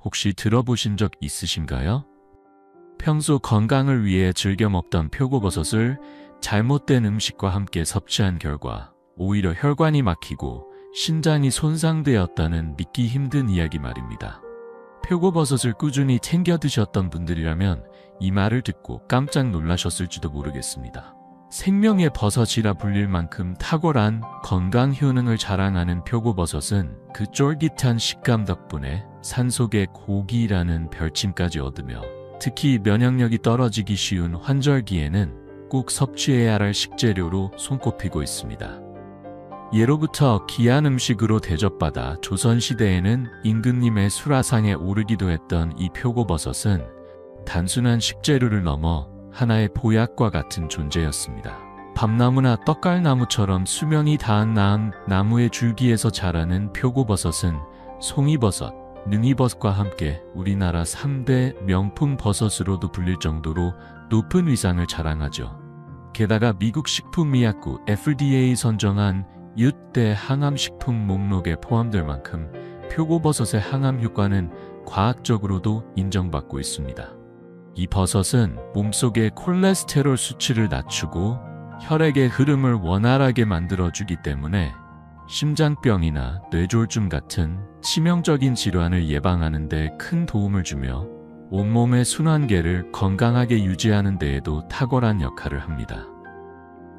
혹시 들어보신 적 있으신가요? 평소 건강을 위해 즐겨 먹던 표고버섯을 잘못된 음식과 함께 섭취한 결과 오히려 혈관이 막히고 신장이 손상되었다는 믿기 힘든 이야기 말입니다. 표고버섯을 꾸준히 챙겨 드셨던 분들이라면 이 말을 듣고 깜짝 놀라셨을지도 모르겠습니다. 생명의 버섯이라 불릴 만큼 탁월한 건강 효능을 자랑하는 표고버섯은 그 쫄깃한 식감 덕분에 산속의 고기라는 별칭까지 얻으며 특히 면역력이 떨어지기 쉬운 환절기에는 꼭 섭취해야 할 식재료로 손꼽히고 있습니다. 예로부터 귀한 음식으로 대접받아 조선시대에는 임금님의 수라상에 오르기도 했던 이 표고버섯은 단순한 식재료를 넘어 하나의 보약과 같은 존재였습니다. 밤나무나 떡갈나무처럼 수명이 다한 나무의 줄기에서 자라는 표고버섯은 송이버섯, 능이버섯과 함께 우리나라 3대 명품 버섯으로도 불릴 정도로 높은 위상을 자랑하죠. 게다가 미국 식품의약국 FDA 선정한 6대 항암식품 목록에 포함될 만큼 표고버섯의 항암 효과는 과학적으로도 인정받고 있습니다. 이 버섯은 몸속의 콜레스테롤 수치를 낮추고 혈액의 흐름을 원활하게 만들어주기 때문에 심장병이나 뇌졸중 같은 치명적인 질환을 예방하는 데 큰 도움을 주며 온몸의 순환계를 건강하게 유지하는 데에도 탁월한 역할을 합니다.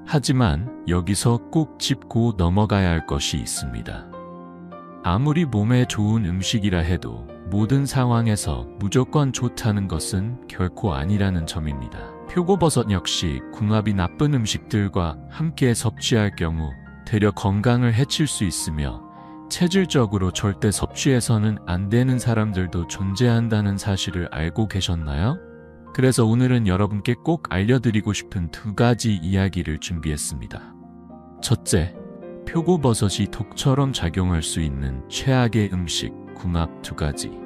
하지만 여기서 꼭 짚고 넘어가야 할 것이 있습니다. 아무리 몸에 좋은 음식이라 해도 모든 상황에서 무조건 좋다는 것은 결코 아니라는 점입니다. 표고버섯 역시 궁합이 나쁜 음식들과 함께 섭취할 경우 되려 건강을 해칠 수 있으며 체질적으로 절대 섭취해서는 안 되는 사람들도 존재한다는 사실을 알고 계셨나요? 그래서 오늘은 여러분께 꼭 알려드리고 싶은 2가지 이야기를 준비했습니다. 첫째, 표고버섯이 독처럼 작용할 수 있는 최악의 음식 궁합 2가지.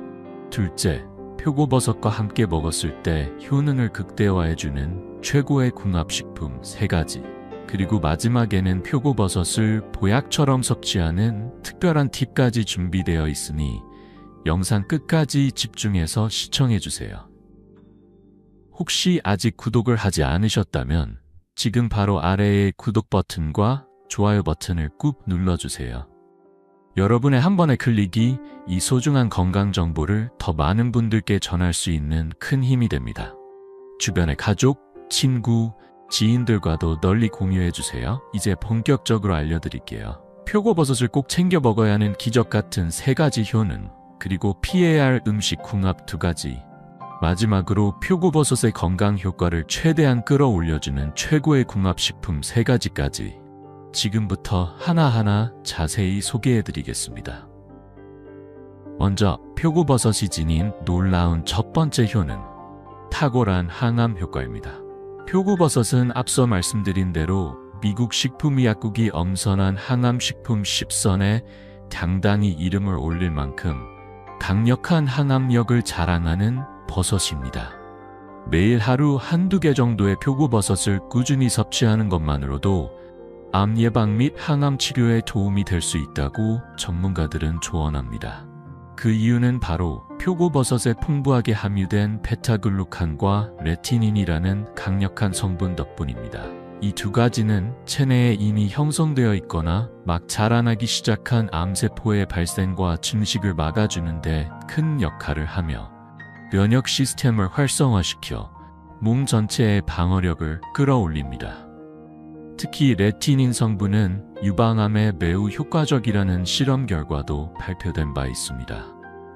둘째, 표고버섯과 함께 먹었을 때 효능을 극대화해주는 최고의 궁합식품 3가지. 그리고 마지막에는 표고버섯을 보약처럼 섭취하는 특별한 팁까지 준비되어 있으니 영상 끝까지 집중해서 시청해주세요. 혹시 아직 구독을 하지 않으셨다면 지금 바로 아래의 구독 버튼과 좋아요 버튼을 꾹 눌러주세요. 여러분의 한 번의 클릭이 이 소중한 건강 정보를 더 많은 분들께 전할 수 있는 큰 힘이 됩니다. 주변의 가족, 친구, 지인들과도 널리 공유해주세요. 이제 본격적으로 알려드릴게요. 표고버섯을 꼭 챙겨 먹어야 하는 기적 같은 3가지 효능, 그리고 피해야 할 음식 궁합 2가지. 마지막으로 표고버섯의 건강 효과를 최대한 끌어올려주는 최고의 궁합식품 3가지까지 지금부터 하나하나 자세히 소개해드리겠습니다. 먼저 표고버섯이 지닌 놀라운 첫 번째 효능, 탁월한 항암 효과입니다. 표고버섯은 앞서 말씀드린 대로 미국 식품의약국이 엄선한 항암식품 10선에 당당히 이름을 올릴 만큼 강력한 항암력을 자랑하는 버섯입니다. 매일 하루 1~2개 정도의 표고버섯을 꾸준히 섭취하는 것만으로도 암 예방 및 항암 치료에 도움이 될 수 있다고 전문가들은 조언합니다. 그 이유는 바로 표고버섯에 풍부하게 함유된 베타글루칸과 레티닌이라는 강력한 성분 덕분입니다. 이 2가지는 체내에 이미 형성되어 있거나 막 자라나기 시작한 암세포의 발생과 증식을 막아주는 데 큰 역할을 하며 면역 시스템을 활성화시켜 몸 전체의 방어력을 끌어올립니다. 특히 레티닌 성분은 유방암에 매우 효과적이라는 실험 결과도 발표된 바 있습니다.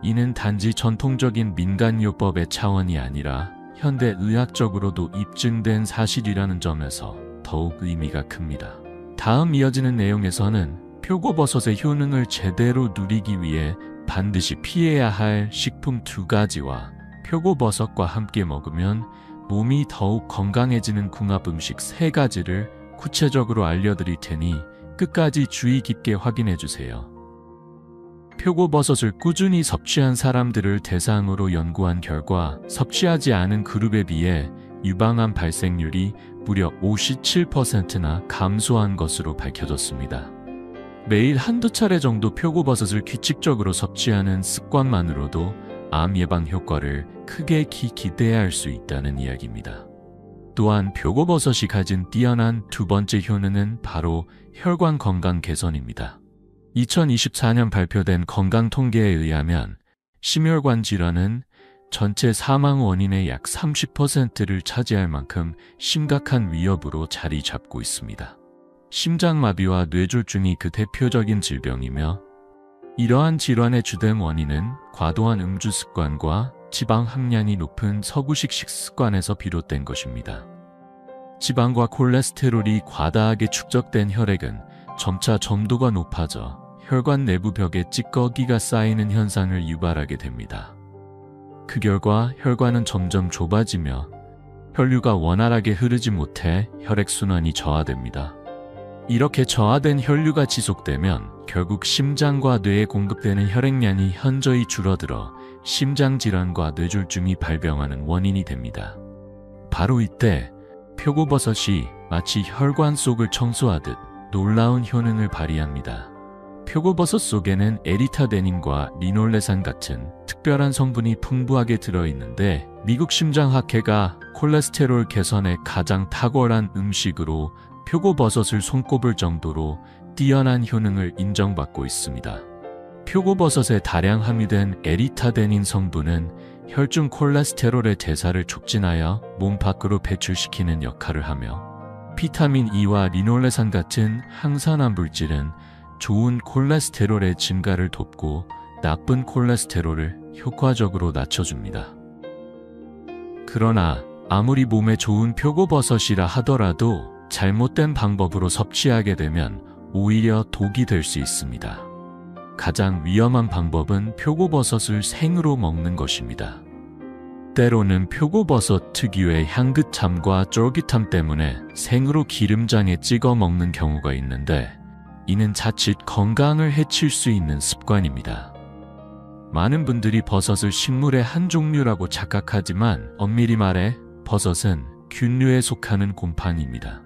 이는 단지 전통적인 민간요법의 차원이 아니라 현대 의학적으로도 입증된 사실이라는 점에서 더욱 의미가 큽니다. 다음 이어지는 내용에서는 표고버섯의 효능을 제대로 누리기 위해 반드시 피해야 할 식품 2가지와 표고버섯과 함께 먹으면 몸이 더욱 건강해지는 궁합 음식 3가지를 구체적으로 알려드릴 테니 끝까지 주의 깊게 확인해주세요. 표고버섯을 꾸준히 섭취한 사람들을 대상으로 연구한 결과 섭취하지 않은 그룹에 비해 유방암 발생률이 무려 57%나 감소한 것으로 밝혀졌습니다. 매일 1~2차례 정도 표고버섯을 규칙적으로 섭취하는 습관만으로도 암 예방 효과를 크게 기대할 수 있다는 이야기입니다. 또한 표고버섯이 가진 뛰어난 두 번째 효능은 바로 혈관 건강 개선입니다. 2024년 발표된 건강 통계에 의하면 심혈관 질환은 전체 사망 원인의 약 30%를 차지할 만큼 심각한 위협으로 자리 잡고 있습니다. 심장마비와 뇌졸중이 그 대표적인 질병이며, 이러한 질환의 주된 원인은 과도한 음주 습관과 지방 함량이 높은 서구식 식습관에서 비롯된 것입니다. 지방과 콜레스테롤이 과다하게 축적된 혈액은 점차 점도가 높아져 혈관 내부 벽에 찌꺼기가 쌓이는 현상을 유발하게 됩니다. 그 결과 혈관은 점점 좁아지며 혈류가 원활하게 흐르지 못해 혈액순환이 저하됩니다. 이렇게 저하된 혈류가 지속되면 결국 심장과 뇌에 공급되는 혈액량이 현저히 줄어들어 심장질환과 뇌졸중이 발병하는 원인이 됩니다. 바로 이때 표고버섯이 마치 혈관 속을 청소하듯 놀라운 효능을 발휘합니다. 표고버섯 속에는 에리타데닌과 리놀레산 같은 특별한 성분이 풍부하게 들어있는데, 미국 심장학회가 콜레스테롤 개선에 가장 탁월한 음식으로 표고버섯을 손꼽을 정도로 뛰어난 효능을 인정받고 있습니다. 표고버섯에 다량 함유된 에리타데닌 성분은 혈중 콜레스테롤의 대사를 촉진하여 몸 밖으로 배출시키는 역할을 하며, 비타민 E와 리놀레산 같은 항산화 물질은 좋은 콜레스테롤의 증가를 돕고 나쁜 콜레스테롤을 효과적으로 낮춰줍니다. 그러나 아무리 몸에 좋은 표고버섯이라 하더라도 잘못된 방법으로 섭취하게 되면 오히려 독이 될 수 있습니다. 가장 위험한 방법은 표고버섯을 생으로 먹는 것입니다. 때로는 표고버섯 특유의 향긋함과 쫄깃함 때문에 생으로 기름장에 찍어 먹는 경우가 있는데, 이는 자칫 건강을 해칠 수 있는 습관입니다. 많은 분들이 버섯을 식물의 한 종류라고 착각하지만 엄밀히 말해 버섯은 균류에 속하는 곰팡이입니다.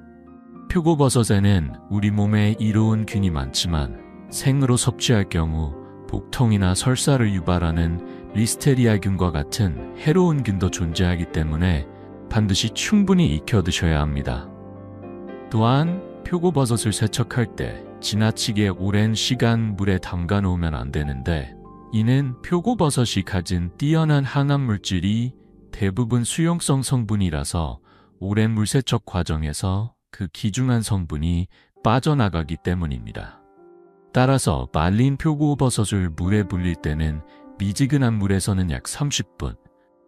표고버섯에는 우리 몸에 이로운 균이 많지만 생으로 섭취할 경우 복통이나 설사를 유발하는 리스테리아균과 같은 해로운 균도 존재하기 때문에 반드시 충분히 익혀 드셔야 합니다. 또한 표고버섯을 세척할 때 지나치게 오랜 시간 물에 담가 놓으면 안 되는데, 이는 표고버섯이 가진 뛰어난 항암 물질이 대부분 수용성 성분이라서 오랜 물세척 과정에서 그 귀중한 성분이 빠져나가기 때문입니다. 따라서 말린 표고버섯을 물에 불릴 때는 미지근한 물에서는 약 30분,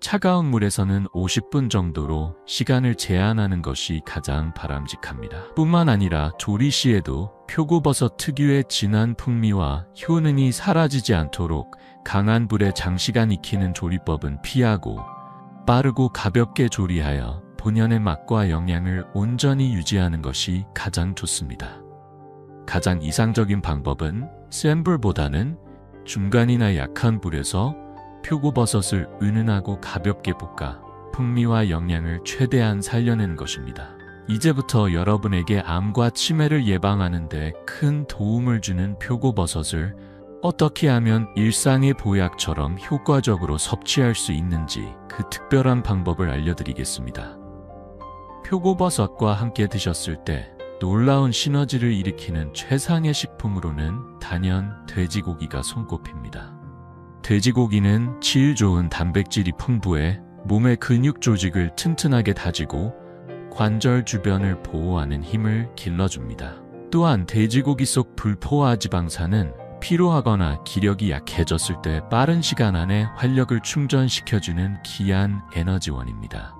차가운 물에서는 50분 정도로 시간을 제한하는 것이 가장 바람직합니다. 뿐만 아니라 조리 시에도 표고버섯 특유의 진한 풍미와 효능이 사라지지 않도록 강한 불에 장시간 익히는 조리법은 피하고, 빠르고 가볍게 조리하여 본연의 맛과 영양을 온전히 유지하는 것이 가장 좋습니다. 가장 이상적인 방법은 센 불보다는 중간이나 약한 불에서 표고버섯을 은은하고 가볍게 볶아 풍미와 영양을 최대한 살려내는 것입니다. 이제부터 여러분에게 암과 치매를 예방하는 데 큰 도움을 주는 표고버섯을 어떻게 하면 일상의 보약처럼 효과적으로 섭취할 수 있는지 그 특별한 방법을 알려드리겠습니다. 표고버섯과 함께 드셨을 때 놀라운 시너지를 일으키는 최상의 식품으로는 단연 돼지고기가 손꼽힙니다. 돼지고기는 질 좋은 단백질이 풍부해 몸의 근육 조직을 튼튼하게 다지고 관절 주변을 보호하는 힘을 길러줍니다. 또한 돼지고기 속 불포화 지방산은 피로하거나 기력이 약해졌을 때 빠른 시간 안에 활력을 충전시켜주는 귀한 에너지원입니다.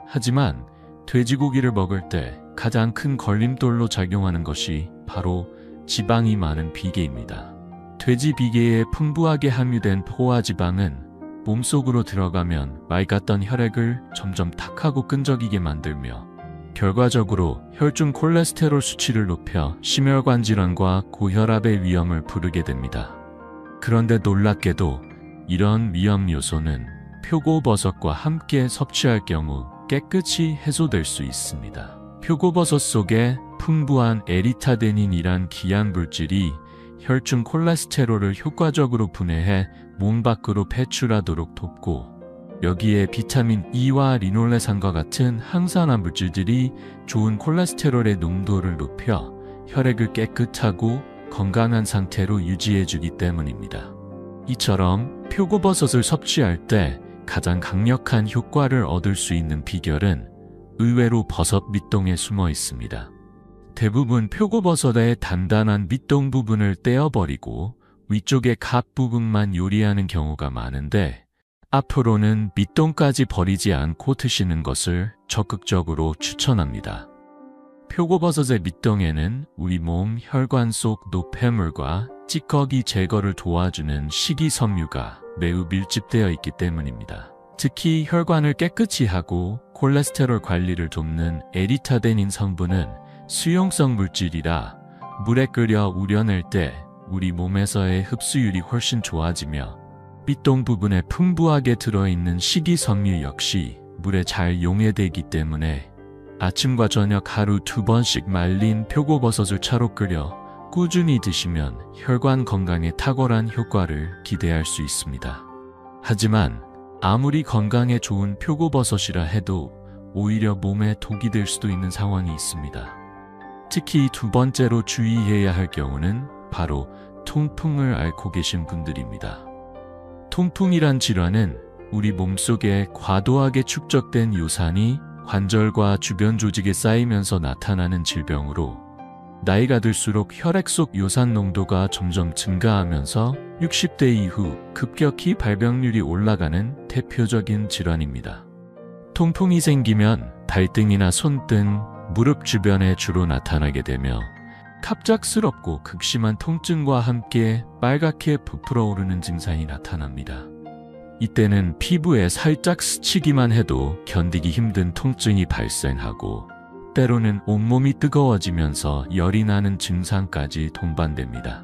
하지만 돼지고기를 먹을 때 가장 큰 걸림돌로 작용하는 것이 바로 지방이 많은 비계입니다. 돼지 비계에 풍부하게 함유된 포화지방은 몸속으로 들어가면 맑았던 혈액을 점점 탁하고 끈적이게 만들며 결과적으로 혈중 콜레스테롤 수치를 높여 심혈관 질환과 고혈압의 위험을 부르게 됩니다. 그런데 놀랍게도 이런 위험 요소는 표고버섯과 함께 섭취할 경우 깨끗이 해소될 수 있습니다. 표고버섯 속에 풍부한 에리타데닌이란 귀한 물질이 혈중 콜레스테롤을 효과적으로 분해해 몸 밖으로 배출하도록 돕고, 여기에 비타민 E와 리놀레산과 같은 항산화 물질들이 좋은 콜레스테롤의 농도를 높여 혈액을 깨끗하고 건강한 상태로 유지해주기 때문입니다. 이처럼 표고버섯을 섭취할 때 가장 강력한 효과를 얻을 수 있는 비결은 의외로 버섯 밑동에 숨어 있습니다. 대부분 표고버섯의 단단한 밑동 부분을 떼어버리고 위쪽의 갓 부분만 요리하는 경우가 많은데, 앞으로는 밑동까지 버리지 않고 드시는 것을 적극적으로 추천합니다. 표고버섯의 밑동에는 우리 몸 혈관 속 노폐물과 찌꺼기 제거를 도와주는 식이섬유가 매우 밀집되어 있기 때문입니다. 특히 혈관을 깨끗이 하고 콜레스테롤 관리를 돕는 에리타데닌 성분은 수용성 물질이라 물에 끓여 우려낼 때 우리 몸에서의 흡수율이 훨씬 좋아지며, 밑동 부분에 풍부하게 들어있는 식이섬유 역시 물에 잘 용해되기 때문에 아침과 저녁 하루 2번씩 말린 표고버섯을 차로 끓여 꾸준히 드시면 혈관 건강에 탁월한 효과를 기대할 수 있습니다. 하지만 아무리 건강에 좋은 표고버섯이라 해도 오히려 몸에 독이 될 수도 있는 상황이 있습니다. 특히 두 번째로 주의해야 할 경우는 바로 통풍을 앓고 계신 분들입니다. 통풍이란 질환은 우리 몸속에 과도하게 축적된 요산이 관절과 주변 조직에 쌓이면서 나타나는 질병으로, 나이가 들수록 혈액 속 요산 농도가 점점 증가하면서 60대 이후 급격히 발병률이 올라가는 대표적인 질환입니다. 통풍이 생기면 발등이나 손등, 무릎 주변에 주로 나타나게 되며 갑작스럽고 극심한 통증과 함께 빨갛게 부풀어 오르는 증상이 나타납니다. 이때는 피부에 살짝 스치기만 해도 견디기 힘든 통증이 발생하고, 때로는 온몸이 뜨거워지면서 열이 나는 증상까지 동반됩니다.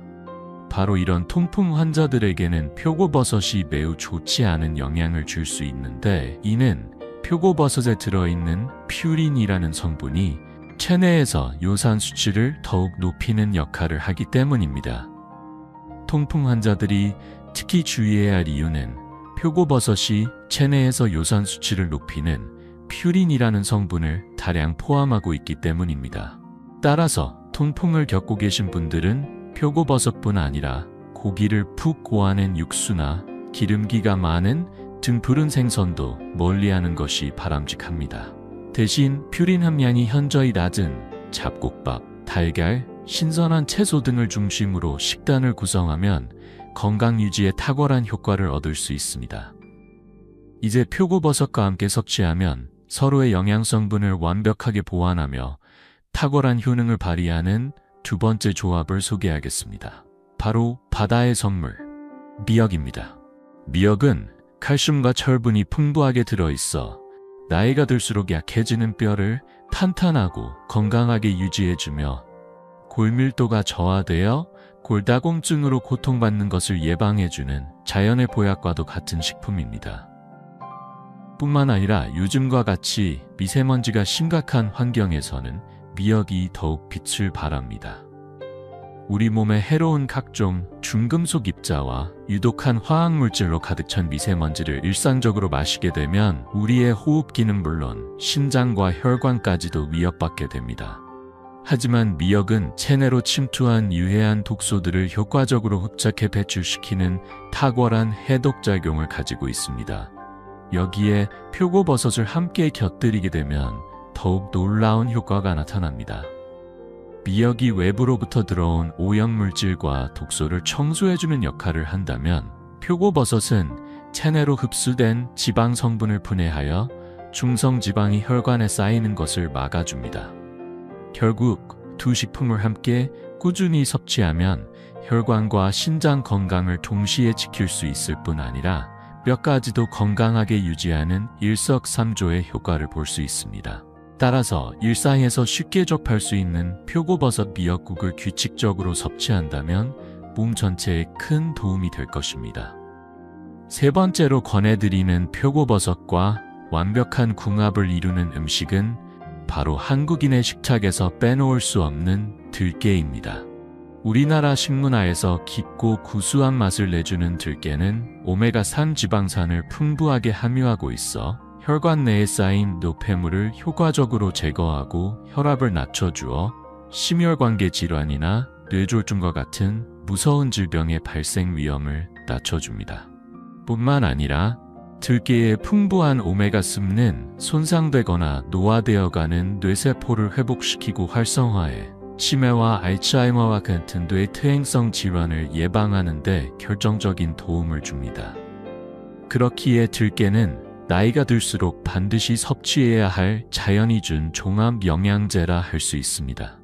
바로 이런 통풍 환자들에게는 표고버섯이 매우 좋지 않은 영향을 줄 수 있는데, 이는 표고버섯에 들어있는 퓨린이라는 성분이 체내에서 요산 수치를 더욱 높이는 역할을 하기 때문입니다. 통풍 환자들이 특히 주의해야 할 이유는 표고버섯이 체내에서 요산 수치를 높이는 퓨린이라는 성분을 다량 포함하고 있기 때문입니다. 따라서 통풍을 겪고 계신 분들은 표고버섯뿐 아니라 고기를 푹 고아낸 육수나 기름기가 많은 등푸른 생선도 멀리하는 것이 바람직합니다. 대신 퓨린 함량이 현저히 낮은 잡곡밥, 달걀, 신선한 채소 등을 중심으로 식단을 구성하면 건강 유지에 탁월한 효과를 얻을 수 있습니다. 이제 표고버섯과 함께 섭취하면 서로의 영양성분을 완벽하게 보완하며 탁월한 효능을 발휘하는 두 번째 조합을 소개하겠습니다. 바로 바다의 선물, 미역입니다. 미역은 칼슘과 철분이 풍부하게 들어있어 나이가 들수록 약해지는 뼈를 탄탄하고 건강하게 유지해주며, 골밀도가 저하되어 골다공증으로 고통받는 것을 예방해주는 자연의 보약과도 같은 식품입니다. 뿐만 아니라 요즘과 같이 미세먼지가 심각한 환경에서는 미역이 더욱 빛을 발합니다. 우리 몸에 해로운 각종 중금속 입자와 유독한 화학물질로 가득 찬 미세먼지를 일상적으로 마시게 되면 우리의 호흡기는 물론 심장과 혈관까지도 위협받게 됩니다. 하지만 미역은 체내로 침투한 유해한 독소들을 효과적으로 흡착해 배출시키는 탁월한 해독작용을 가지고 있습니다. 여기에 표고버섯을 함께 곁들이게 되면 더욱 놀라운 효과가 나타납니다. 미역이 외부로부터 들어온 오염물질과 독소를 청소해주는 역할을 한다면, 표고버섯은 체내로 흡수된 지방 성분을 분해하여 중성지방이 혈관에 쌓이는 것을 막아줍니다. 결국 두 식품을 함께 꾸준히 섭취하면 혈관과 신장 건강을 동시에 지킬 수 있을 뿐 아니라 뼈까지도 건강하게 유지하는 일석삼조의 효과를 볼 수 있습니다. 따라서 일상에서 쉽게 접할 수 있는 표고버섯 미역국을 규칙적으로 섭취한다면 몸 전체에 큰 도움이 될 것입니다. 세 번째로 권해드리는 표고버섯과 완벽한 궁합을 이루는 음식은 바로 한국인의 식탁에서 빼놓을 수 없는 들깨입니다. 우리나라 식문화에서 깊고 구수한 맛을 내주는 들깨는 오메가3 지방산을 풍부하게 함유하고 있어 혈관 내에 쌓인 노폐물을 효과적으로 제거하고 혈압을 낮춰주어 심혈관계 질환이나 뇌졸중과 같은 무서운 질병의 발생 위험을 낮춰줍니다. 뿐만 아니라 들깨의 풍부한 오메가3는 손상되거나 노화되어가는 뇌세포를 회복시키고 활성화해 치매와 알츠하이머와 같은 뇌 퇴행성 질환을 예방하는 데 결정적인 도움을 줍니다. 그렇기에 들깨는 나이가 들수록 반드시 섭취해야 할 자연이 준 종합 영양제라 할 수 있습니다.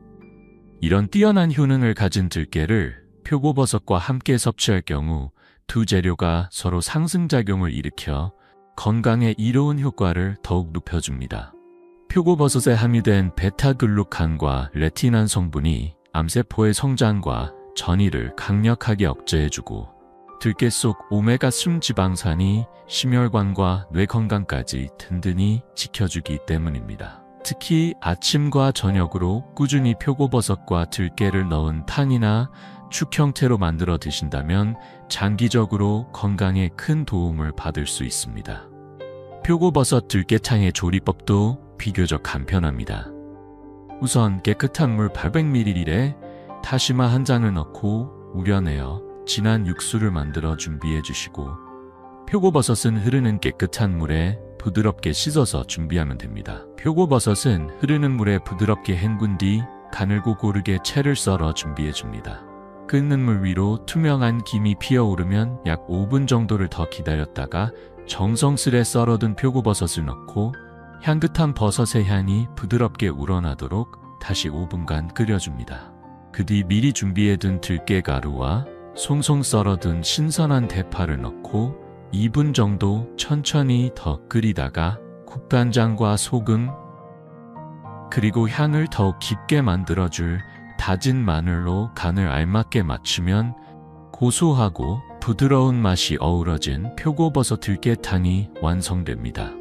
이런 뛰어난 효능을 가진 들깨를 표고버섯과 함께 섭취할 경우 두 재료가 서로 상승작용을 일으켜 건강에 이로운 효과를 더욱 높여줍니다. 표고버섯에 함유된 베타글루칸과 레티난 성분이 암세포의 성장과 전이를 강력하게 억제해주고 들깨 속 오메가3 지방산이 심혈관과 뇌 건강까지 든든히 지켜주기 때문입니다. 특히 아침과 저녁으로 꾸준히 표고버섯과 들깨를 넣은 탕이나 죽 형태로 만들어 드신다면 장기적으로 건강에 큰 도움을 받을 수 있습니다. 표고버섯 들깨탕의 조리법도 비교적 간편합니다. 우선 깨끗한 물 800ml에 다시마 한 장을 넣고 우려내어 진한 육수를 만들어 준비해 주시고 표고버섯은 흐르는 깨끗한 물에 부드럽게 씻어서 준비하면 됩니다. 표고버섯은 흐르는 물에 부드럽게 헹군 뒤 가늘고 고르게 채를 썰어 준비해 줍니다. 끓는 물 위로 투명한 김이 피어오르면 약 5분 정도를 더 기다렸다가 정성스레 썰어둔 표고버섯을 넣고 향긋한 버섯의 향이 부드럽게 우러나도록 다시 5분간 끓여줍니다. 그 뒤 미리 준비해둔 들깨가루와 송송 썰어둔 신선한 대파를 넣고 2분 정도 천천히 더 끓이다가 국간장과 소금 그리고 향을 더욱 깊게 만들어줄 다진 마늘로 간을 알맞게 맞추면 고소하고 부드러운 맛이 어우러진 표고버섯 들깨탕이 완성됩니다.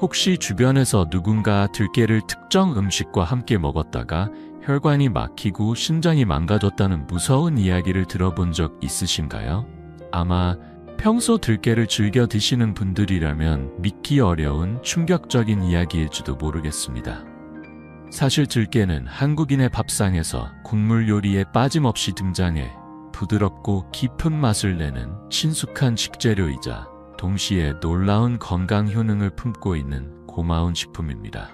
혹시 주변에서 누군가 들깨를 특정 음식과 함께 먹었다가 혈관이 막히고 신장이 망가졌다는 무서운 이야기를 들어본 적 있으신가요? 아마 평소 들깨를 즐겨 드시는 분들이라면 믿기 어려운 충격적인 이야기일지도 모르겠습니다. 사실 들깨는 한국인의 밥상에서 국물 요리에 빠짐없이 등장해 부드럽고 깊은 맛을 내는 친숙한 식재료이자 동시에 놀라운 건강 효능을 품고 있는 고마운 식품입니다.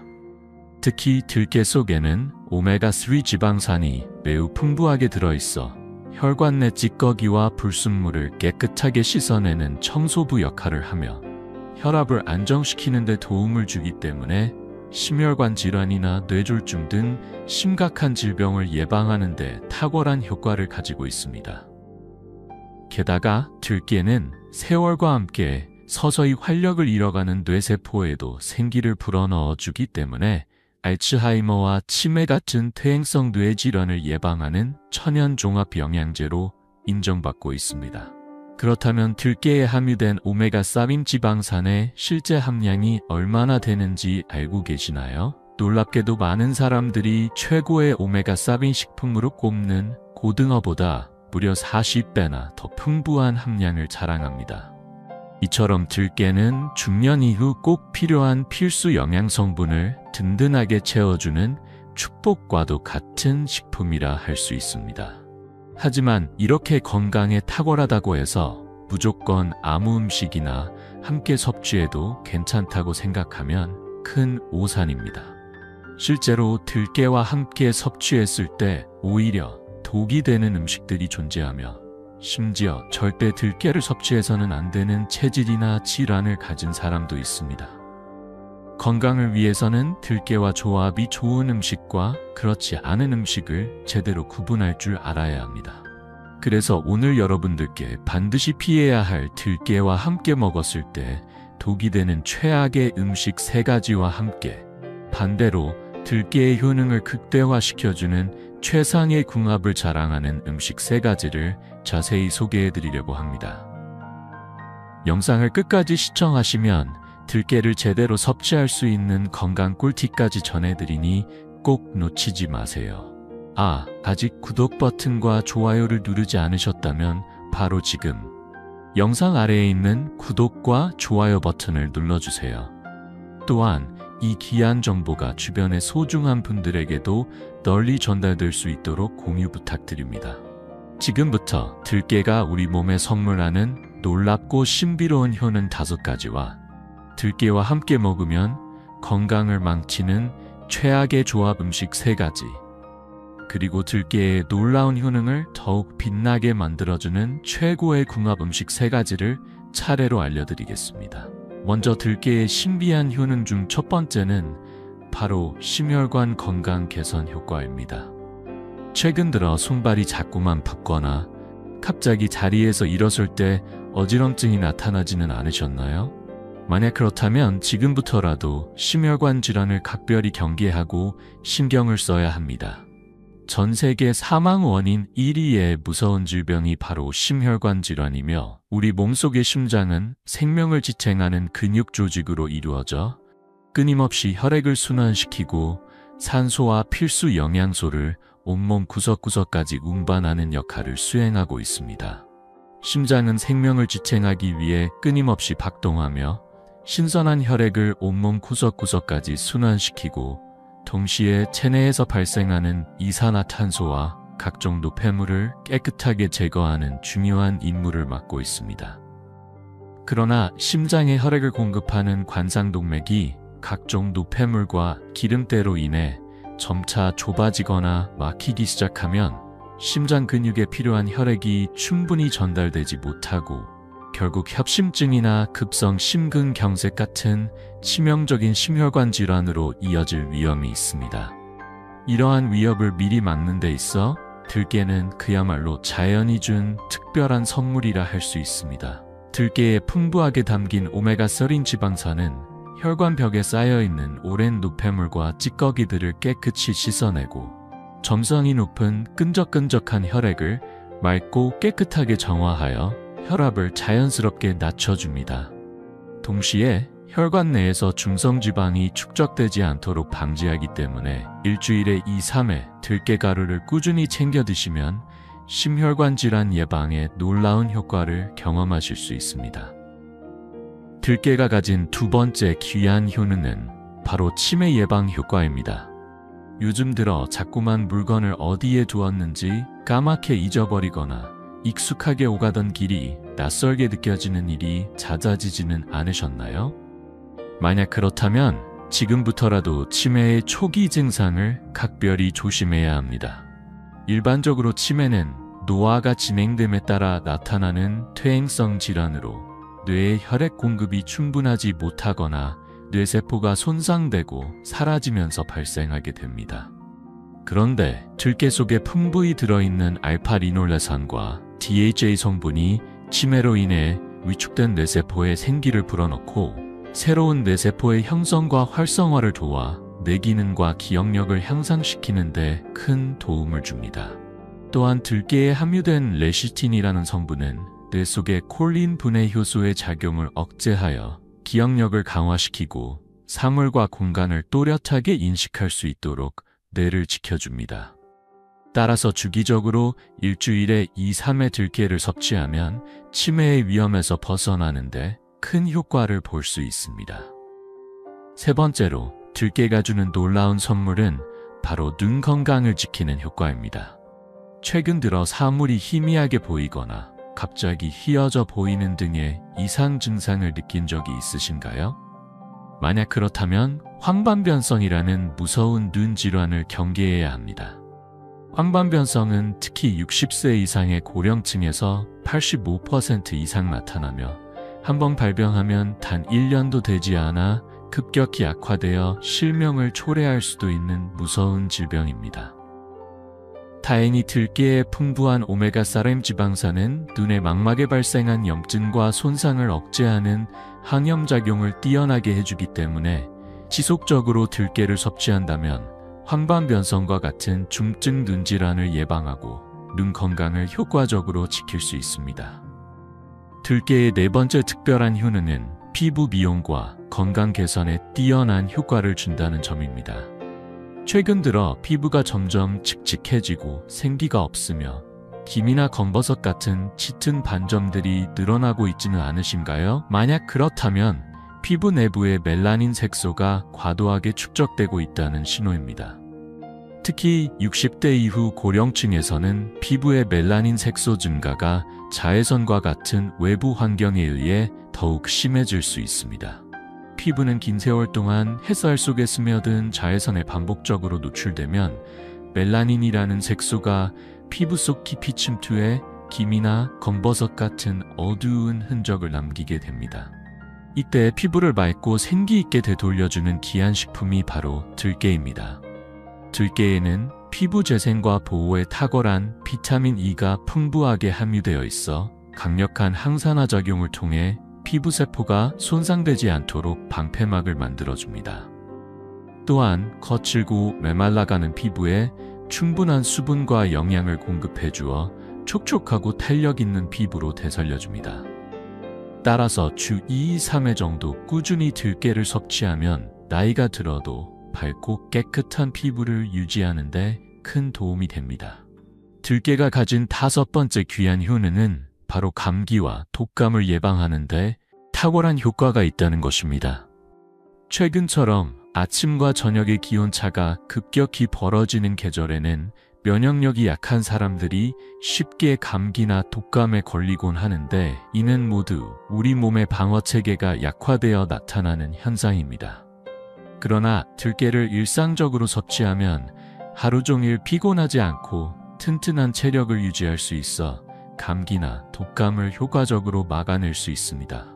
특히 들깨 속에는 오메가3 지방산이 매우 풍부하게 들어있어 혈관 내 찌꺼기와 불순물을 깨끗하게 씻어내는 청소부 역할을 하며 혈압을 안정시키는 데 도움을 주기 때문에 심혈관 질환이나 뇌졸중 등 심각한 질병을 예방하는 데 탁월한 효과를 가지고 있습니다. 게다가 들깨는 세월과 함께 서서히 활력을 잃어가는 뇌세포에도 생기를 불어넣어 주기 때문에 알츠하이머와 치매 같은 퇴행성 뇌질환을 예방하는 천연 종합 영양제로 인정받고 있습니다. 그렇다면 들깨에 함유된 오메가3 지방산의 실제 함량이 얼마나 되는지 알고 계시나요? 놀랍게도 많은 사람들이 최고의 오메가3 식품으로 꼽는 고등어보다 무려 40배나 더 풍부한 함량을 자랑합니다. 이처럼 들깨는 중년 이후 꼭 필요한 필수 영양 성분을 든든하게 채워주는 축복과도 같은 식품이라 할 수 있습니다. 하지만 이렇게 건강에 탁월하다고 해서 무조건 아무 음식이나 함께 섭취해도 괜찮다고 생각하면 큰 오산입니다. 실제로 들깨와 함께 섭취했을 때 오히려 독이 되는 음식들이 존재하며 심지어 절대 들깨를 섭취해서는 안 되는 체질이나 질환을 가진 사람도 있습니다. 건강을 위해서는 들깨와 조합이 좋은 음식과 그렇지 않은 음식을 제대로 구분할 줄 알아야 합니다. 그래서 오늘 여러분들께 반드시 피해야 할 들깨와 함께 먹었을 때 독이 되는 최악의 음식 3가지와 함께 반대로 들깨의 효능을 극대화시켜주는 최상의 궁합을 자랑하는 음식 3가지를 자세히 소개해드리려고 합니다. 영상을 끝까지 시청하시면 들깨를 제대로 섭취할 수 있는 건강 꿀팁까지 전해드리니 꼭 놓치지 마세요. 아직 구독 버튼과 좋아요를 누르지 않으셨다면 바로 지금 영상 아래에 있는 구독과 좋아요 버튼을 눌러주세요. 또한 이 귀한 정보가 주변의 소중한 분들에게도 널리 전달될 수 있도록 공유 부탁드립니다. 지금부터 들깨가 우리 몸에 선물하는 놀랍고 신비로운 효능 5가지와 들깨와 함께 먹으면 건강을 망치는 최악의 조합 음식 3가지, 그리고 들깨의 놀라운 효능을 더욱 빛나게 만들어주는 최고의 궁합 음식 3가지를 차례로 알려드리겠습니다. 먼저 들깨의 신비한 효능 중 첫 번째는 바로 심혈관 건강 개선 효과입니다. 최근 들어 손발이 자꾸만 붓거나 갑자기 자리에서 일어설 때 어지럼증이 나타나지는 않으셨나요? 만약 그렇다면 지금부터라도 심혈관 질환을 각별히 경계하고 신경을 써야 합니다. 전 세계 사망 원인 1위의 무서운 질병이 바로 심혈관 질환이며, 우리 몸속의 심장은 생명을 지탱하는 근육 조직으로 이루어져 끊임없이 혈액을 순환시키고 산소와 필수 영양소를 온몸 구석구석까지 운반하는 역할을 수행하고 있습니다. 심장은 생명을 지탱하기 위해 끊임없이 박동하며 신선한 혈액을 온몸 구석구석까지 순환시키고, 동시에 체내에서 발생하는 이산화탄소와 각종 노폐물을 깨끗하게 제거하는 중요한 임무를 맡고 있습니다. 그러나 심장에 혈액을 공급하는 관상동맥이 각종 노폐물과 기름때로 인해 점차 좁아지거나 막히기 시작하면 심장 근육에 필요한 혈액이 충분히 전달되지 못하고 결국 협심증이나 급성 심근경색 같은 치명적인 심혈관 질환으로 이어질 위험이 있습니다. 이러한 위협을 미리 막는 데 있어 들깨는 그야말로 자연이 준 특별한 선물이라 할 수 있습니다. 들깨에 풍부하게 담긴 오메가13 지방산은 혈관벽에 쌓여있는 오랜 노폐물과 찌꺼기들을 깨끗이 씻어내고 점성이 높은 끈적끈적한 혈액을 맑고 깨끗하게 정화하여 혈압을 자연스럽게 낮춰줍니다. 동시에 혈관 내에서 중성지방이 축적되지 않도록 방지하기 때문에 일주일에 2-3회 들깨가루를 꾸준히 챙겨 드시면 심혈관 질환 예방에 놀라운 효과를 경험하실 수 있습니다. 들깨가 가진 두 번째 귀한 효능은 바로 치매 예방 효과입니다. 요즘 들어 자꾸만 물건을 어디에 두었는지 까맣게 잊어버리거나 익숙하게 오가던 길이 낯설게 느껴지는 일이 잦아지지는 않으셨나요? 만약 그렇다면 지금부터라도 치매의 초기 증상을 각별히 조심해야 합니다. 일반적으로 치매는 노화가 진행됨에 따라 나타나는 퇴행성 질환으로 뇌의 혈액 공급이 충분하지 못하거나 뇌세포가 손상되고 사라지면서 발생하게 됩니다. 그런데 들깨 속에 풍부히 들어있는 알파리놀레산과 DHA 성분이 치매로 인해 위축된 뇌세포에 생기를 불어넣고 새로운 뇌세포의 형성과 활성화를 도와 뇌 기능과 기억력을 향상시키는 데 큰 도움을 줍니다. 또한 들깨에 함유된 레시틴이라는 성분은 뇌 속의 콜린 분해 효소의 작용을 억제하여 기억력을 강화시키고 사물과 공간을 또렷하게 인식할 수 있도록 뇌를 지켜줍니다. 따라서 주기적으로 일주일에 2-3회 들깨를 섭취하면 치매의 위험에서 벗어나는데 큰 효과를 볼 수 있습니다. 세 번째로 들깨가 주는 놀라운 선물은 바로 눈 건강을 지키는 효과입니다. 최근 들어 사물이 희미하게 보이거나 갑자기 휘어져 보이는 등의 이상 증상을 느낀 적이 있으신가요? 만약 그렇다면 황반변성이라는 무서운 눈 질환을 경계해야 합니다. 황반변성은 특히 60세 이상의 고령층에서 85% 이상 나타나며 한번 발병하면 단 1년도 되지 않아 급격히 악화되어 실명을 초래할 수도 있는 무서운 질병입니다. 다행히 들깨의 풍부한 오메가3 지방산은 눈의 망막에 발생한 염증과 손상을 억제하는 항염작용을 뛰어나게 해주기 때문에 지속적으로 들깨를 섭취한다면 황반변성과 같은 중증 눈질환을 예방하고 눈 건강을 효과적으로 지킬 수 있습니다. 들깨의 네 번째 특별한 효능은 피부 미용과 건강 개선에 뛰어난 효과를 준다는 점입니다. 최근 들어 피부가 점점 칙칙해지고 생기가 없으며 기미나 검버섯 같은 짙은 반점들이 늘어나고 있지는 않으신가요? 만약 그렇다면 피부 내부의 멜라닌 색소가 과도하게 축적되고 있다는 신호입니다. 특히 60대 이후 고령층에서는 피부의 멜라닌 색소 증가가 자외선과 같은 외부 환경에 의해 더욱 심해질 수 있습니다. 피부는 긴 세월 동안 햇살 속에 스며든 자외선에 반복적으로 노출되면 멜라닌이라는 색소가 피부 속 깊이 침투해 기미나 검버섯 같은 어두운 흔적을 남기게 됩니다. 이때 피부를 맑고 생기 있게 되돌려주는 귀한 식품이 바로 들깨입니다. 들깨에는 피부 재생과 보호에 탁월한 비타민 E가 풍부하게 함유되어 있어 강력한 항산화 작용을 통해 피부 세포가 손상되지 않도록 방패막을 만들어줍니다. 또한 거칠고 메말라가는 피부에 충분한 수분과 영양을 공급해주어 촉촉하고 탄력 있는 피부로 되살려줍니다. 따라서 주 2, 3회 정도 꾸준히 들깨를 섭취하면 나이가 들어도 밝고 깨끗한 피부를 유지하는 데 큰 도움이 됩니다. 들깨가 가진 5번째 귀한 효능은 바로 감기와 독감을 예방하는 데 탁월한 효과가 있다는 것입니다. 최근처럼 아침과 저녁의 기온차가 급격히 벌어지는 계절에는 면역력이 약한 사람들이 쉽게 감기나 독감에 걸리곤 하는데 이는 모두 우리 몸의 방어체계가 약화되어 나타나는 현상입니다. 그러나 들깨를 일상적으로 섭취하면 하루 종일 피곤하지 않고 튼튼한 체력을 유지할 수 있어 감기나 독감을 효과적으로 막아낼 수 있습니다.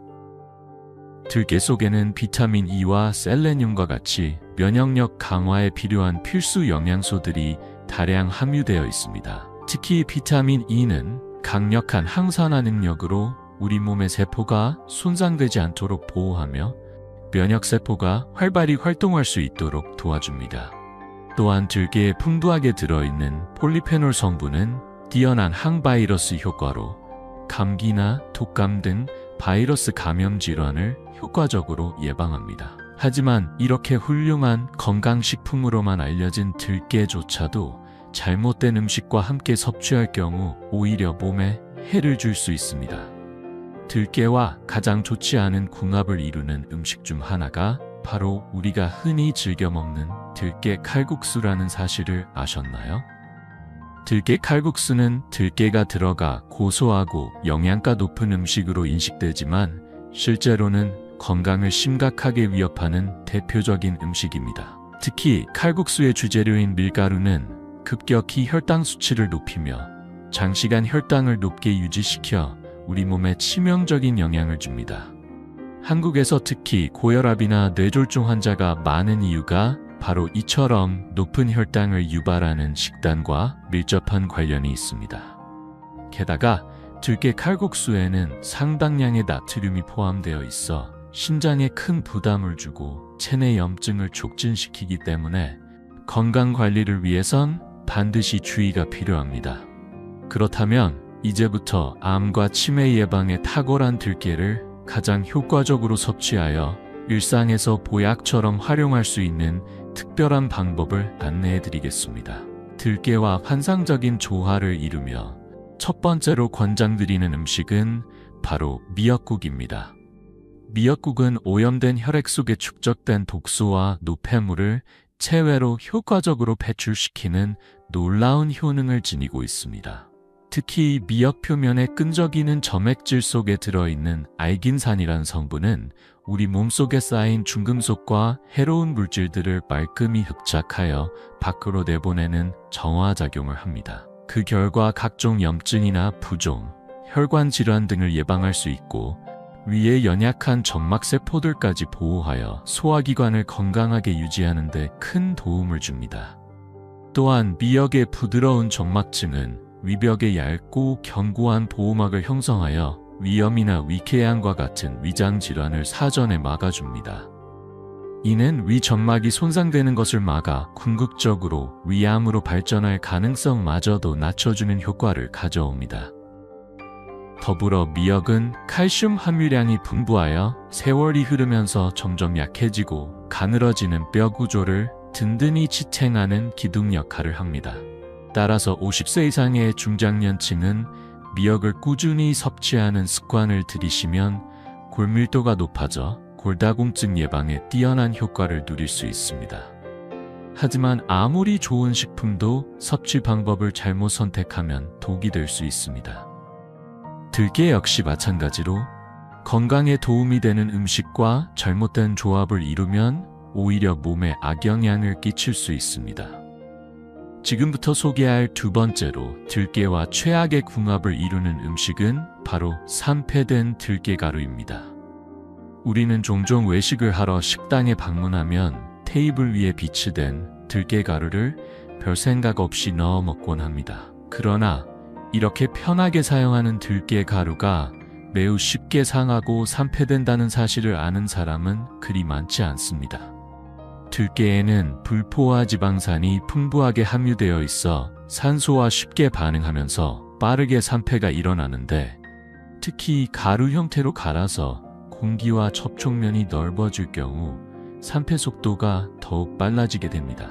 들깨 속에는 비타민 E와 셀레늄과 같이 면역력 강화에 필요한 필수 영양소들이 다량 함유되어 있습니다. 특히 비타민 E는 강력한 항산화 능력으로 우리 몸의 세포가 손상되지 않도록 보호하며 면역세포가 활발히 활동할 수 있도록 도와줍니다. 또한 들깨에 풍부하게 들어있는 폴리페놀 성분은 뛰어난 항바이러스 효과로 감기나 독감 등 바이러스 감염 질환을 효과적으로 예방합니다. 하지만 이렇게 훌륭한 건강식품으로만 알려진 들깨조차도 잘못된 음식과 함께 섭취할 경우 오히려 몸에 해를 줄 수 있습니다. 들깨와 가장 좋지 않은 궁합을 이루는 음식 중 하나가 바로 우리가 흔히 즐겨 먹는 들깨 칼국수라는 사실을 아셨나요? 들깨 칼국수는 들깨가 들어가 고소하고 영양가 높은 음식으로 인식되지만 실제로는 건강을 심각하게 위협하는 대표적인 음식입니다. 특히 칼국수의 주재료인 밀가루는 급격히 혈당 수치를 높이며 장시간 혈당을 높게 유지시켜 우리 몸에 치명적인 영향을 줍니다. 한국에서 특히 고혈압이나 뇌졸중 환자가 많은 이유가 바로 이처럼 높은 혈당을 유발하는 식단과 밀접한 관련이 있습니다. 게다가 들깨 칼국수에는 상당량의 나트륨이 포함되어 있어 신장에 큰 부담을 주고 체내 염증을 촉진시키기 때문에 건강관리를 위해선 반드시 주의가 필요합니다. 그렇다면 이제부터 암과 치매 예방에 탁월한 들깨를 가장 효과적으로 섭취하여 일상에서 보약처럼 활용할 수 있는 특별한 방법을 안내해 드리겠습니다. 들깨와 환상적인 조화를 이루며 첫 번째로 권장드리는 음식은 바로 미역국입니다. 미역국은 오염된 혈액 속에 축적된 독소와 노폐물을 체외로 효과적으로 배출시키는 놀라운 효능을 지니고 있습니다. 특히 미역 표면에 끈적이는 점액질 속에 들어있는 알긴산이란 성분은 우리 몸속에 쌓인 중금속과 해로운 물질들을 말끔히 흡착하여 밖으로 내보내는 정화작용을 합니다. 그 결과 각종 염증이나 부종, 혈관 질환 등을 예방할 수 있고 위에 연약한 점막세포들까지 보호하여 소화기관을 건강하게 유지하는 데 큰 도움을 줍니다. 또한 미역의 부드러운 점막층은 위벽에 얇고 견고한 보호막을 형성하여 위염이나 위궤양과 같은 위장 질환을 사전에 막아줍니다. 이는 위 점막이 손상되는 것을 막아 궁극적으로 위암으로 발전할 가능성마저도 낮춰주는 효과를 가져옵니다. 더불어 미역은 칼슘 함유량이 풍부하여 세월이 흐르면서 점점 약해지고 가늘어지는 뼈 구조를 든든히 지탱하는 기둥 역할을 합니다. 따라서 50세 이상의 중장년층은 미역을 꾸준히 섭취하는 습관을 들이시면 골밀도가 높아져 골다공증 예방에 뛰어난 효과를 누릴 수 있습니다. 하지만 아무리 좋은 식품도 섭취 방법을 잘못 선택하면 독이 될 수 있습니다. 들깨 역시 마찬가지로 건강에 도움이 되는 음식과 잘못된 조합을 이루면 오히려 몸에 악영향을 끼칠 수 있습니다. 지금부터 소개할 두 번째로 들깨와 최악의 궁합을 이루는 음식은 바로 산패된 들깨가루입니다. 우리는 종종 외식을 하러 식당에 방문하면 테이블 위에 비치된 들깨가루를 별 생각 없이 넣어 먹곤 합니다. 그러나 이렇게 편하게 사용하는 들깨가루가 매우 쉽게 상하고 산패된다는 사실을 아는 사람은 그리 많지 않습니다. 들깨에는 불포화 지방산이 풍부하게 함유되어 있어 산소와 쉽게 반응하면서 빠르게 산패가 일어나는데, 특히 가루 형태로 갈아서 공기와 접촉면이 넓어질 경우 산패 속도가 더욱 빨라지게 됩니다.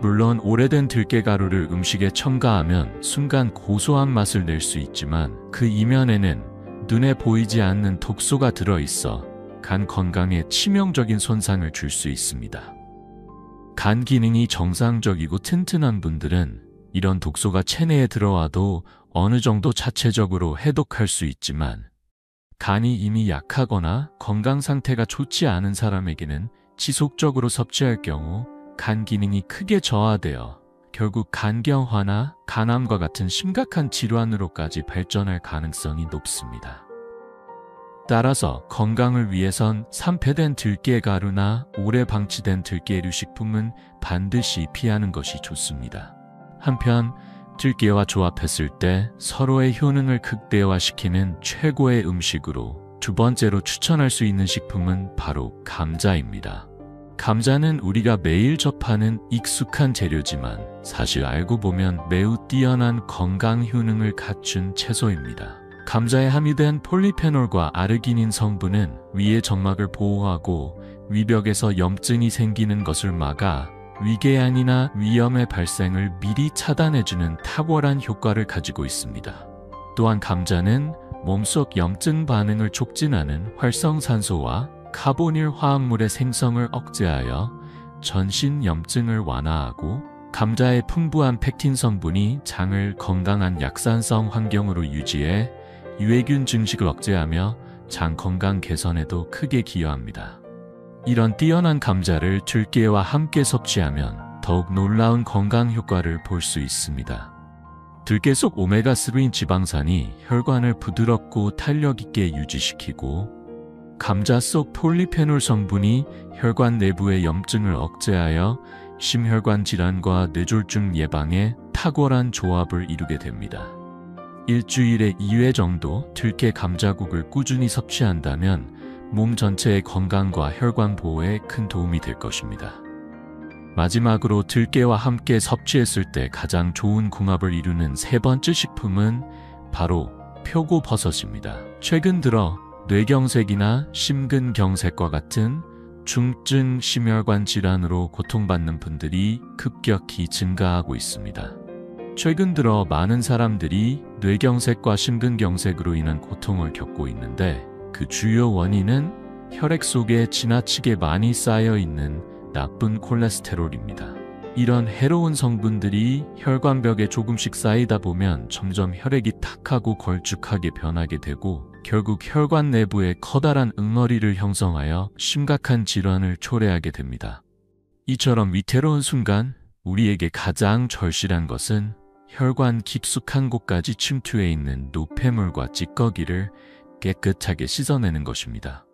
물론 오래된 들깨가루를 음식에 첨가하면 순간 고소한 맛을 낼 수 있지만 그 이면에는 눈에 보이지 않는 독소가 들어있어 간 건강에 치명적인 손상을 줄 수 있습니다. 간 기능이 정상적이고 튼튼한 분들은 이런 독소가 체내에 들어와도 어느 정도 자체적으로 해독할 수 있지만, 간이 이미 약하거나 건강 상태가 좋지 않은 사람에게는 지속적으로 섭취할 경우 간 기능이 크게 저하되어 결국 간경화나 간암과 같은 심각한 질환으로까지 발전할 가능성이 높습니다. 따라서 건강을 위해선 산패된 들깨가루나 오래 방치된 들깨류 식품은 반드시 피하는 것이 좋습니다. 한편 들깨와 조합했을 때 서로의 효능을 극대화시키는 최고의 음식으로 두 번째로 추천할 수 있는 식품은 바로 감자입니다. 감자는 우리가 매일 접하는 익숙한 재료지만 사실 알고 보면 매우 뛰어난 건강 효능을 갖춘 채소입니다. 감자에 함유된 폴리페놀과 아르기닌 성분은 위의 점막을 보호하고 위벽에서 염증이 생기는 것을 막아 위궤양이나 위염의 발생을 미리 차단해주는 탁월한 효과를 가지고 있습니다. 또한 감자는 몸속 염증 반응을 촉진하는 활성산소와 카보닐 화합물의 생성을 억제하여 전신 염증을 완화하고, 감자의 풍부한 펙틴 성분이 장을 건강한 약산성 환경으로 유지해 유해균 증식을 억제하며 장 건강 개선에도 크게 기여합니다. 이런 뛰어난 감자를 들깨와 함께 섭취하면 더욱 놀라운 건강 효과를 볼 수 있습니다. 들깨 속 오메가3 지방산이 혈관을 부드럽고 탄력 있게 유지시키고, 감자 속 폴리페놀 성분이 혈관 내부의 염증을 억제하여 심혈관 질환과 뇌졸중 예방에 탁월한 조합을 이루게 됩니다. 일주일에 2회 정도 들깨 감자국을 꾸준히 섭취한다면 몸 전체의 건강과 혈관 보호에 큰 도움이 될 것입니다. 마지막으로 들깨와 함께 섭취했을 때 가장 좋은 궁합을 이루는 세 번째 식품은 바로 표고버섯입니다. 최근 들어 뇌경색이나 심근경색과 같은 중증 심혈관 질환으로 고통받는 분들이 급격히 증가하고 있습니다. 최근 들어 많은 사람들이 뇌경색과 심근경색으로 인한 고통을 겪고 있는데, 그 주요 원인은 혈액 속에 지나치게 많이 쌓여 있는 나쁜 콜레스테롤입니다. 이런 해로운 성분들이 혈관벽에 조금씩 쌓이다 보면 점점 혈액이 탁하고 걸쭉하게 변하게 되고, 결국 혈관 내부에 커다란 응어리를 형성하여 심각한 질환을 초래하게 됩니다. 이처럼 위태로운 순간 우리에게 가장 절실한 것은 혈관 깊숙한 곳까지 침투해 있는 노폐물과 찌꺼기를 깨끗하게 씻어내는 것입니다.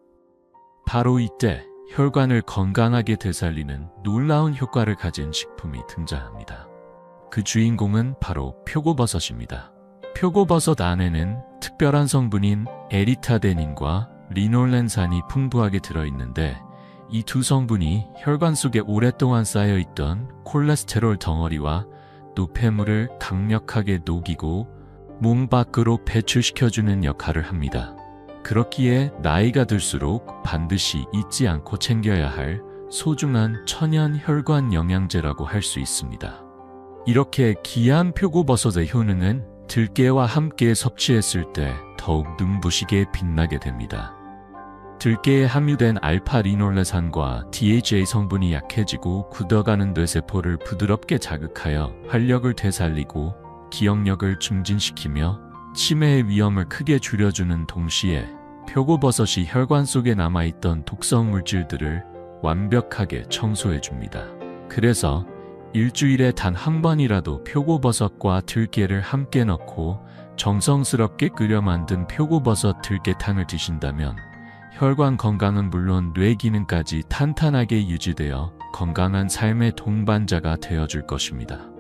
바로 이때 혈관을 건강하게 되살리는 놀라운 효과를 가진 식품이 등장합니다. 그 주인공은 바로 표고버섯입니다. 표고버섯 안에는 특별한 성분인 에리타데닌과 리놀렌산이 풍부하게 들어있는데, 이 두 성분이 혈관 속에 오랫동안 쌓여있던 콜레스테롤 덩어리와 노폐물을 강력하게 녹이고 몸 밖으로 배출시켜주는 역할을 합니다. 그렇기에 나이가 들수록 반드시 잊지 않고 챙겨야 할 소중한 천연 혈관 영양제라고 할 수 있습니다. 이렇게 귀한 표고버섯의 효능은 들깨와 함께 섭취했을 때 더욱 눈부시게 빛나게 됩니다. 들깨에 함유된 알파-리놀레산과 DHA 성분이 약해지고 굳어가는 뇌세포를 부드럽게 자극하여 활력을 되살리고 기억력을 증진시키며 치매의 위험을 크게 줄여주는 동시에 표고버섯이 혈관 속에 남아있던 독성 물질들을 완벽하게 청소해줍니다. 그래서 일주일에 단 한 번이라도 표고버섯과 들깨를 함께 넣고 정성스럽게 끓여 만든 표고버섯 들깨탕을 드신다면 혈관 건강은 물론 뇌 기능까지 탄탄하게 유지되어 건강한 삶의 동반자가 되어줄 것입니다.